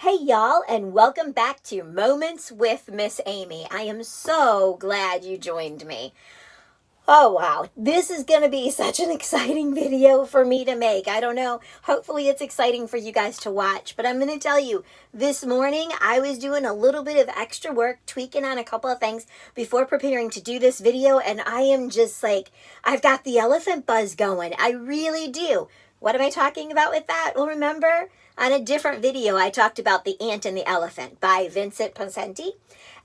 Hey y'all, and welcome back to Moments with Miss Amy. I am so glad you joined me. Oh wow, this is going to be such an exciting video for me to make. I don't know, hopefully it's exciting for you guys to watch, but I'm going to tell you, this morning I was doing a little bit of extra work, tweaking on a couple of things before preparing to do this video, and I am just like, I've got the elephant buzz going. I really do. What am I talking about with that? Well, remember, on a different video, I talked about The Ant and the Elephant by Vincent Pocenti.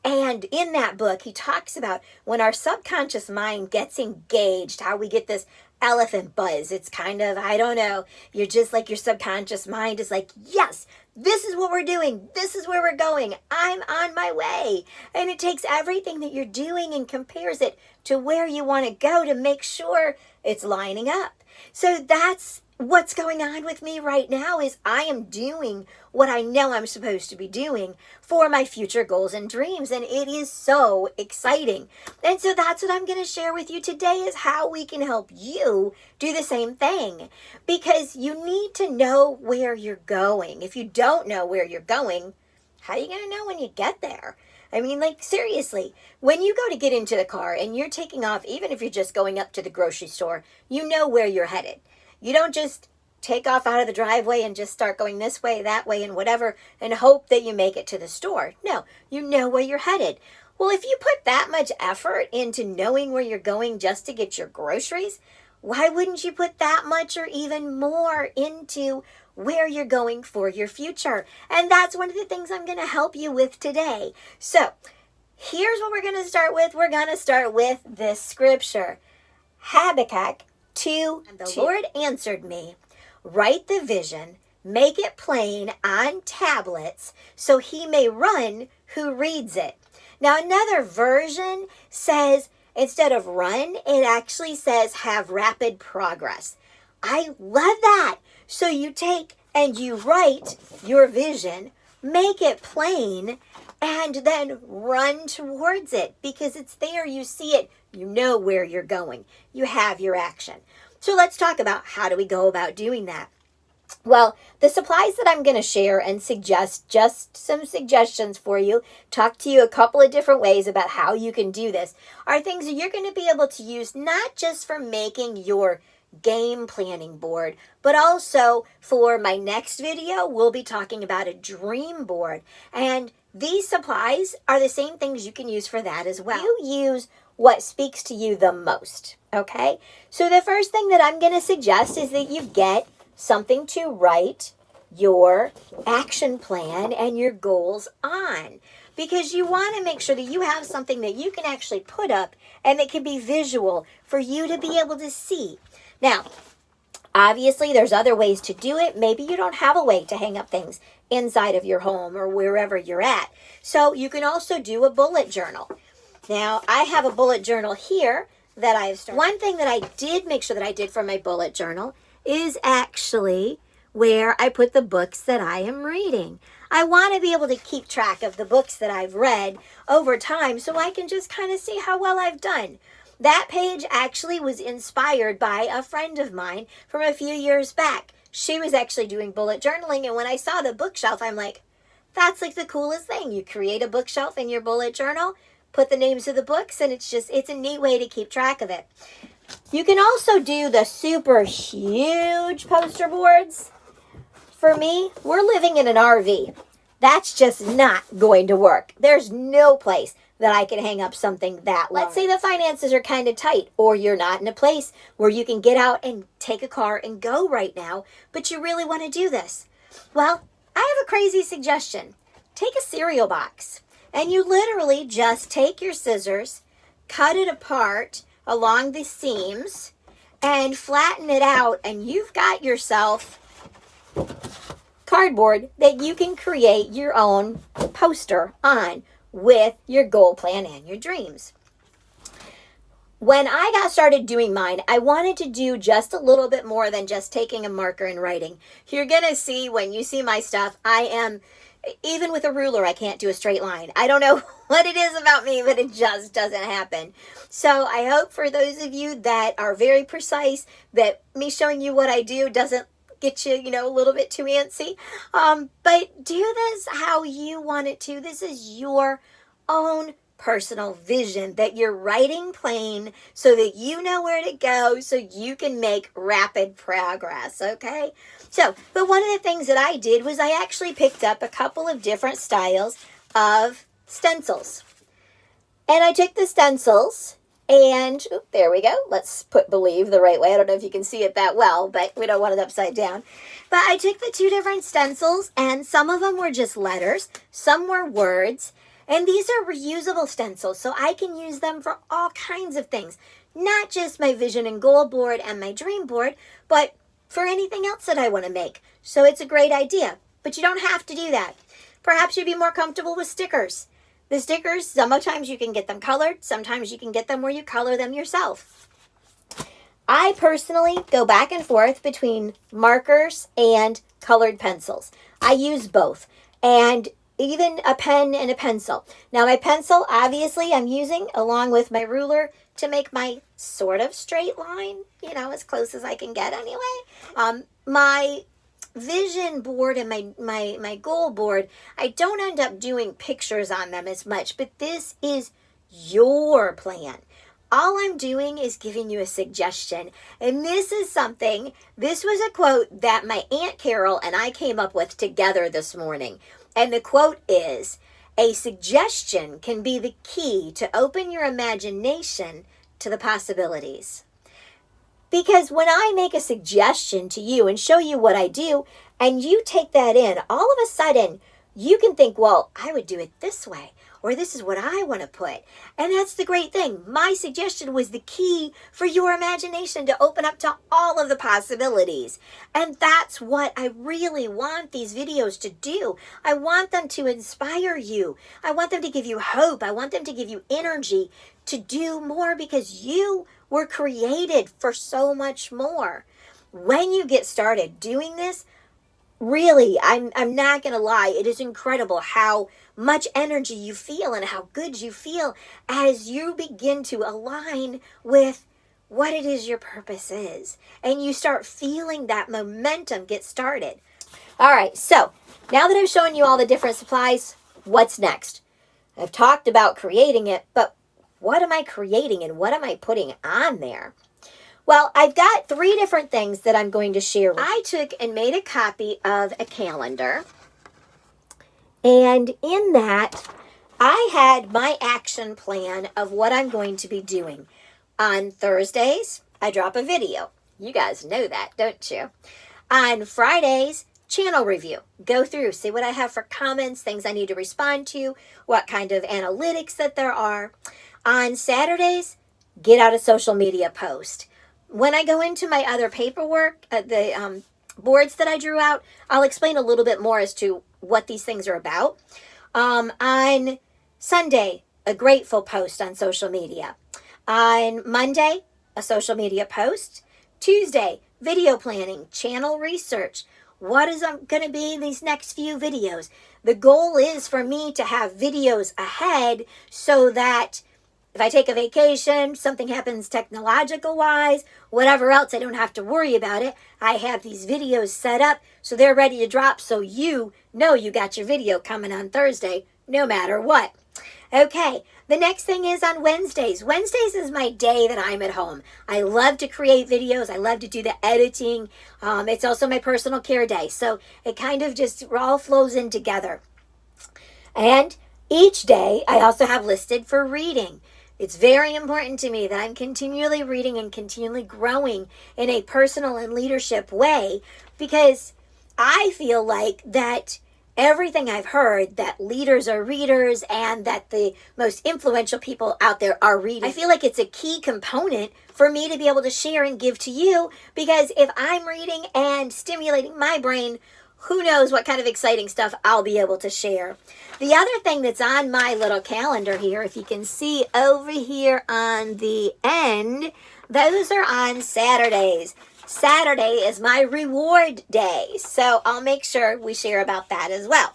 And in that book, he talks about when our subconscious mind gets engaged, how we get this elephant buzz. It's kind of, I don't know, you're just like your subconscious mind is like, yes, this is what we're doing. This is where we're going. I'm on my way. And it takes everything that you're doing and compares it to where you want to go to make sure it's lining up. So that's what's going on with me right now is I am doing what I know I'm supposed to be doing for my future goals and dreams. And it is so exciting. And so that's what I'm going to share with you today is how we can help you do the same thing. Because you need to know where you're going. If you don't know where you're going, how are you going to know when you get there? I mean, like, seriously, when you go to get into the car and you're taking off, even if you're just going up to the grocery store, you know where you're headed. You don't just take off out of the driveway and just start going this way, that way, and whatever, and hope that you make it to the store. No, you know where you're headed. Well, if you put that much effort into knowing where you're going just to get your groceries, why wouldn't you put that much or even more into where you're going for your future? And that's one of the things I'm going to help you with today. So here's what we're going to start with. We're going to start with this scripture, Habakkuk 2. And the Lord answered me, write the vision, make it plain on tablets, so he may run who reads it. Now another version says, instead of run, it actually says have rapid progress. I love that. So you take and you write your vision, make it plain, and then run towards it because it's there. You see it. You know where you're going. You have your action. So let's talk about how do we go about doing that. Well, the supplies that I'm going to share and suggest, just some suggestions for you, talk to you a couple of different ways about how you can do this, are things that you're going to be able to use not just for making your game planning board, but also for my next video, we'll be talking about a dream board. And these supplies are the same things you can use for that as well. You use what speaks to you the most, okay? So the first thing that I'm going to suggest is that you get something to write your action plan and your goals on, because you want to make sure that you have something that you can actually put up and that can be visual for you to be able to see. Now, obviously, there's other ways to do it. Maybe you don't have a way to hang up things inside of your home or wherever you're at. So you can also do a bullet journal. Now, I have a bullet journal here that I've started. One thing that I did make sure that I did for my bullet journal is actually where I put the books that I am reading. I want to be able to keep track of the books that I've read over time so I can just kind of see how well I've done. That page actually was inspired by a friend of mine from a few years back. She was actually doing bullet journaling, and when I saw the bookshelf, I'm like, that's like the coolest thing. You create a bookshelf in your bullet journal, put the names of the books, and it's a neat way to keep track of it. You can also do the super huge poster boards. For me, we're living in an RV. That's just not going to work. There's no place that I can hang up something that large. Let's say the finances are kind of tight, or you're not in a place where you can get out and take a car and go right now, but you really want to do this. Well, I have a crazy suggestion. Take a cereal box, and you literally just take your scissors, cut it apart along the seams, and flatten it out, and you've got yourself cardboard that you can create your own poster on with your goal plan and your dreams. When I got started doing mine, I wanted to do just a little bit more than just taking a marker and writing. You're going to see when you see my stuff, even with a ruler, I can't do a straight line. I don't know what it is about me, but it just doesn't happen. So I hope for those of you that are very precise, that me showing you what I do doesn't get you, a little bit too antsy. But do this how you want it to. This is your own personal vision that you're writing plain so that you know where to go so you can make rapid progress, okay? But one of the things that I did was I actually picked up a couple of different styles of stencils. And I took the stencils and, there we go. Let's put believe the right way. I don't know if you can see it that well, but we don't want it upside down. But I took the two different stencils, and some of them were just letters, some were words, and these are reusable stencils, so I can use them for all kinds of things. Not just my vision and goal board and my dream board, but for anything else that I want to make. So it's a great idea, but you don't have to do that. Perhaps you'd be more comfortable with stickers. The stickers, sometimes you can get them colored, sometimes you can get them where you color them yourself. I personally go back and forth between markers and colored pencils. I use both, and even a pen and a pencil. Now my pencil, obviously, I'm using along with my ruler to make my sort of straight line, as close as I can get anyway. My vision board and my goal board, I don't end up doing pictures on them as much, but this is your plan. All I'm doing is giving you a suggestion. And this was a quote that my Aunt Carol and I came up with together this morning. And the quote is, "A suggestion can be the key to open your imagination to the possibilities." Because when I make a suggestion to you and show you what I do, and you take that in, all of a sudden, you can think, well, I would do it this way, or this is what I want to put. And that's the great thing. My suggestion was the key for your imagination to open up to all of the possibilities. And that's what I really want these videos to do. I want them to inspire you. I want them to give you hope. I want them to give you energy to do more, because you were created for so much more. When you get started doing this, really, I'm not going to lie, it is incredible how much energy you feel and how good you feel as you begin to align with what it is your purpose is. And you start feeling that momentum get started. All right, so now that I've shown you all the different supplies, what's next? I've talked about creating it, but what am I creating and what am I putting on there? Well, I've got 3 different things that I'm going to share. I took and made a copy of a calendar, and in that, I had my action plan of what I'm going to be doing. On Thursdays, I drop a video. You guys know that, don't you? On Fridays, channel review. Go through, see what I have for comments, things I need to respond to, what kind of analytics that there are. On Saturdays, get out a social media post. When I go into my other paperwork, the boards that I drew out, I'll explain a little bit more as to what these things are about. On Sunday, a grateful post on social media. On Monday, a social media post. Tuesday, video planning, channel research. What is going to be in these next few videos? The goal is for me to have videos ahead so that if I take a vacation, something happens technological-wise, whatever else, I don't have to worry about it. I have these videos set up so they're ready to drop, so you know you got your video coming on Thursday, no matter what. Okay, the next thing is on Wednesdays. Wednesdays is my day that I'm at home. I love to create videos. I love to do the editing. It's also my personal care day, so it kind of just all flows in together. And each day, I also have listed for reading. It's very important to me that I'm continually reading and continually growing in a personal and leadership way, because I feel like that everything I've heard, that leaders are readers and that the most influential people out there are reading. I feel like it's a key component for me to be able to share and give to you, because if I'm reading and stimulating my brain, who knows what kind of exciting stuff I'll be able to share. The other thing that's on my little calendar here, if you can see over here on the end, those are on Saturdays. Saturday is my reward day, so I'll make sure we share about that as well.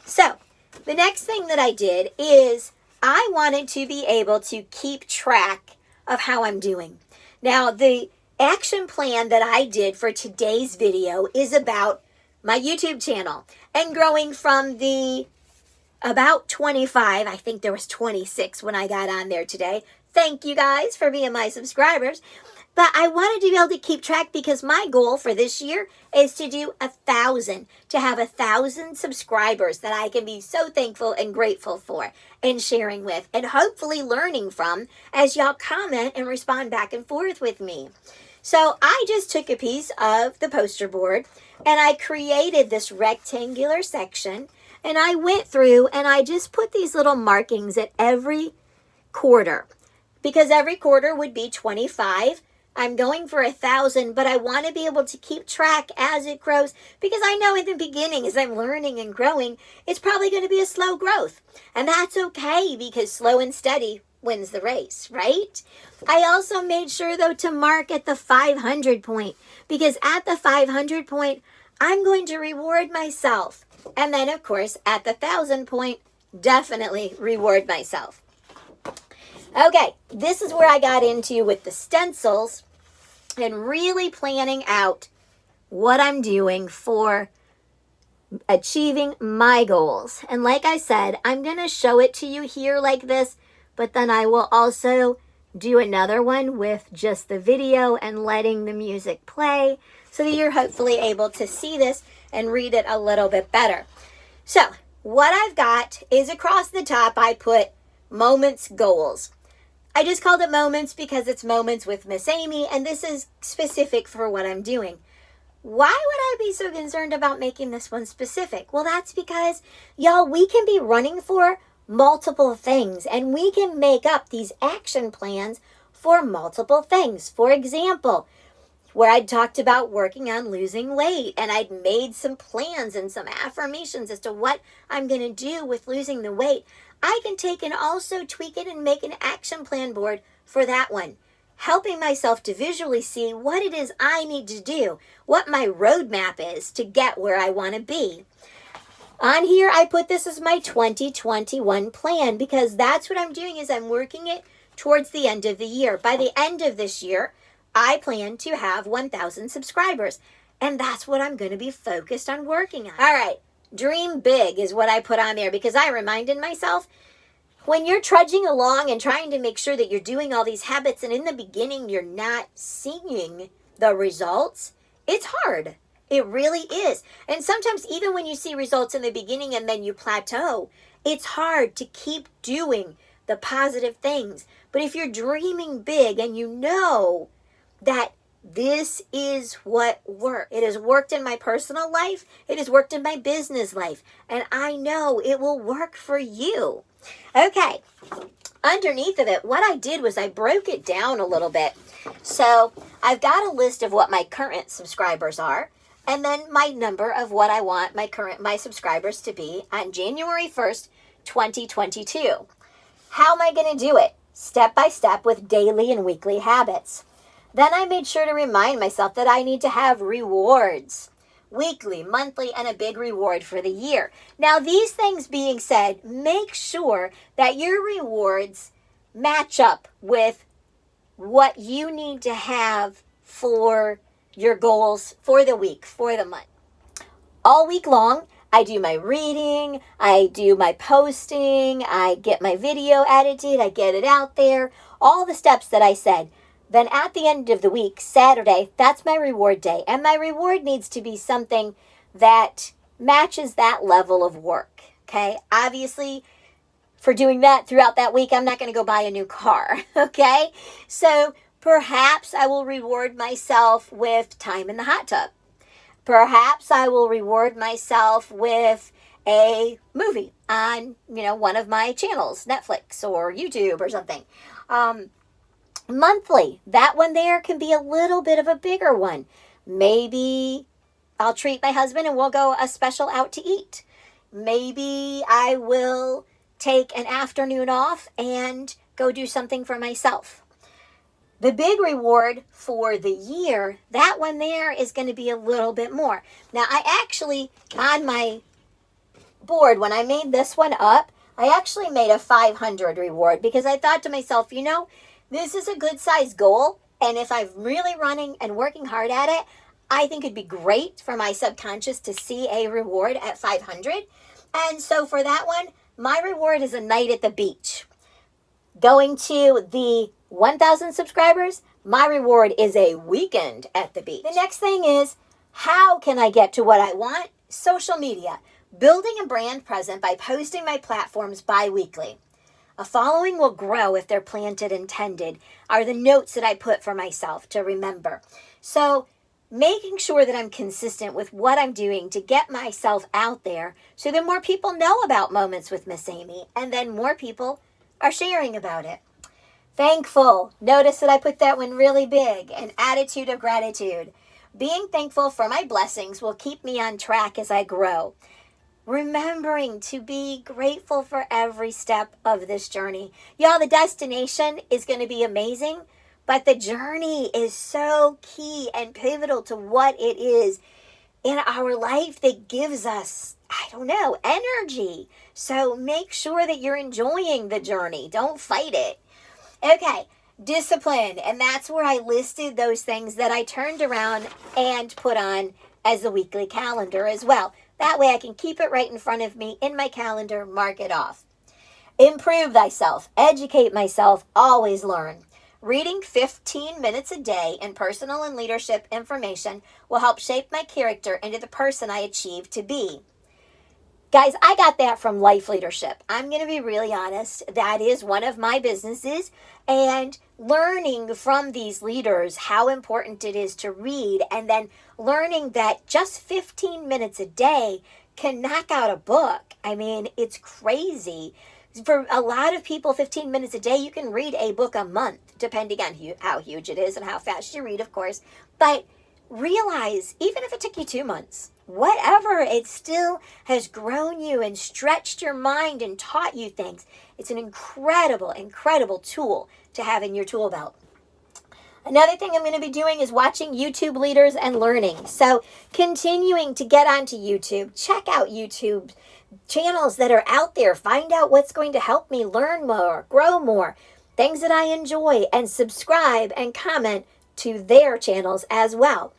So, the next thing that I did is I wanted to be able to keep track of how I'm doing. Now, the action plan that I did for today's video is about my YouTube channel and growing from the about 25, I think there was 26 when I got on there today. Thank you guys for being my subscribers. But I wanted to be able to keep track because my goal for this year is to do 1,000, to have 1,000 subscribers that I can be so thankful and grateful for and sharing with and hopefully learning from as y'all comment and respond back and forth with me. So I just took a piece of the poster board and I created this rectangular section and I went through and I just put these little markings at every quarter because every quarter would be 25. I'm going for 1,000, but I want to be able to keep track as it grows because I know in the beginning, as I'm learning and growing, it's probably going to be a slow growth. And that's okay because slow and steady wins the race, right? I also made sure, though, to mark at the 500 point because at the 500 point, I'm going to reward myself. And then, of course, at the 1,000 point, definitely reward myself. Okay, this is where I got into with the stencils and really planning out what I'm doing for achieving my goals. And like I said, I'm going to show it to you here like this, but then I will also do another one with just the video and letting the music play so that you're hopefully able to see this and read it a little bit better. So what I've got is across the top, I put moments goals. I just called it moments because it's moments with Miss Amy, and this is specific for what I'm doing. Why would I be so concerned about making this one specific? Well, that's because, y'all, we can be running for multiple things, and we can make up these action plans for multiple things. For example, where I'd talked about working on losing weight, and I'd made some plans and some affirmations as to what I'm going to do with losing the weight. I can take and also tweak it and make an action plan board for that one, helping myself to visually see what it is I need to do, what my roadmap is to get where I want to be. On here, I put this as my 2021 plan because that's what I'm doing is I'm working it towards the end of the year. By the end of this year, I plan to have 1,000 subscribers, and that's what I'm going to be focused on working on. All right. Dream big is what I put on there because I reminded myself when you're trudging along and trying to make sure that you're doing all these habits and in the beginning you're not seeing the results, it's hard. It really is. And sometimes even when you see results in the beginning and then you plateau, it's hard to keep doing the positive things. But if you're dreaming big and you know that this is what works. It has worked in my personal life. It has worked in my business life. And I know it will work for you. Okay. Underneath of it, what I did was I broke it down a little bit. So I've got a list of what my current subscribers are. And then my number of what I want my subscribers to be on January 1st, 2022. How am I going to do it? Step by step with daily and weekly habits. Then I made sure to remind myself that I need to have rewards, weekly, monthly, and a big reward for the year. Now, these things being said, make sure that your rewards match up with what you need to have for your goals for the week, for the month. All week long, I do my reading, I do my posting, I get my video edited, I get it out there, all the steps that I said. Then at the end of the week, Saturday, that's my reward day. And my reward needs to be something that matches that level of work, okay? Obviously, for doing that throughout that week, I'm not going to go buy a new car, okay? So perhaps I will reward myself with time in the hot tub. Perhaps I will reward myself with a movie on, one of my channels, Netflix or YouTube or something. Monthly, that one there can be a little bit of a bigger one. Maybe I'll treat my husband and we'll go a special out to eat. Maybe I will take an afternoon off and go do something for myself. The big reward for the year, that one there is going to be a little bit more. Now, I actually, on my board, when I made this one up, I actually made a 500 reward because I thought to myself, this is a good size goal, And if I'm really running and working hard at it, I think it'd be great for my subconscious to see a reward at 500. And so for that one, my reward is a night at the beach. Going to the 1,000 subscribers, my reward is a weekend at the beach. The next thing is, how can I get to what I want? Social media. Building a brand presence by posting my platforms bi-weekly. A following will grow if they're planted and tended, are the notes that I put for myself to remember. So making sure that I'm consistent with what I'm doing to get myself out there so that more people know about Moments with Miss Amy, and then more people are sharing about it. Thankful. Notice that I put that one really big. An attitude of gratitude. Being thankful for my blessings will keep me on track as I grow. Remembering to be grateful for every step of this journey. Y'all, the destination is going to be amazing, but the journey is so key and pivotal to what it is in our life that gives us, energy. So make sure that you're enjoying the journey. Don't fight it. Okay, discipline. And that's where I listed those things that I turned around and put on as a weekly calendar as well. That way I can keep it right in front of me in my calendar, mark it off. Improve thyself, educate myself, always learn. Reading 15 minutes a day in personal and leadership information will help shape my character into the person I achieve to be. Guys, I got that from Life Leadership. I'm going to be really honest. That is one of my businesses. And learning from these leaders how important it is to read, and then learning that just 15 minutes a day can knock out a book. I mean, it's crazy. For a lot of people, 15 minutes a day, you can read a book a month, depending on how huge it is and how fast you read, of course. But realize, even if it took you 2 months, whatever, it still has grown you and stretched your mind and taught you things. It's an incredible, incredible tool to have in your tool belt. Another thing I'm going to be doing is watching YouTube leaders and learning. So continuing to get onto YouTube, check out YouTube channels that are out there, find out what's going to help me learn more, grow more, things that I enjoy, and subscribe and comment to their channels as well.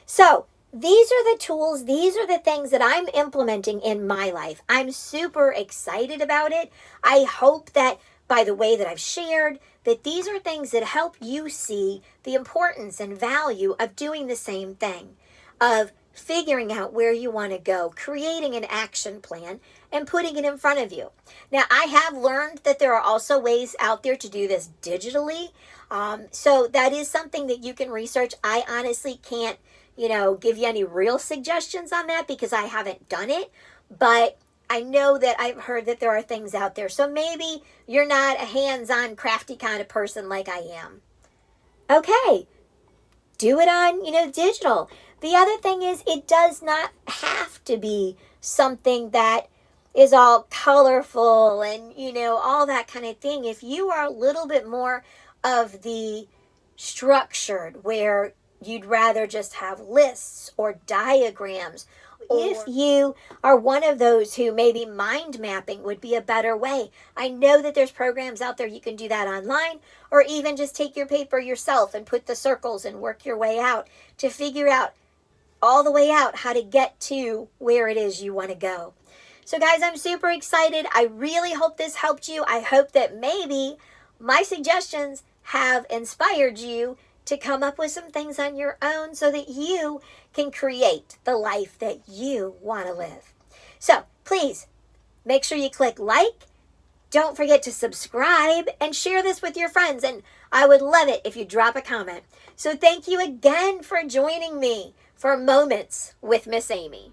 So these are the tools, these are the things that I'm implementing in my life. I'm super excited about it. I hope that by the way that I've shared, that these are things that help you see the importance and value of doing the same thing, of figuring out where you want to go, creating an action plan, and putting it in front of you. Now, I have learned that there are also ways out there to do this digitally. So that is something that you can research. I honestly can't, give you any real suggestions on that because I haven't done it. But I know that I've heard that there are things out there. So maybe you're not a hands-on, crafty kind of person like I am. Okay, do it on, digital. The other thing is, it does not have to be something that is all colorful and, all that kind of thing. If you are a little bit more of the structured, where you'd rather just have lists or diagrams, if you are one of those who maybe mind mapping would be a better way. I know that there's programs out there you can do that online, or even just take your paper yourself and put the circles and work your way out to figure out all the way out how to get to where it is you want to go. So guys, I'm super excited. I really hope this helped you. I hope that maybe my suggestions have inspired you to come up with some things on your own so that you can create the life that you want to live. So please make sure you click like. Don't forget to subscribe and share this with your friends. And I would love it if you drop a comment. So thank you again for joining me for Moments with Miss Amy.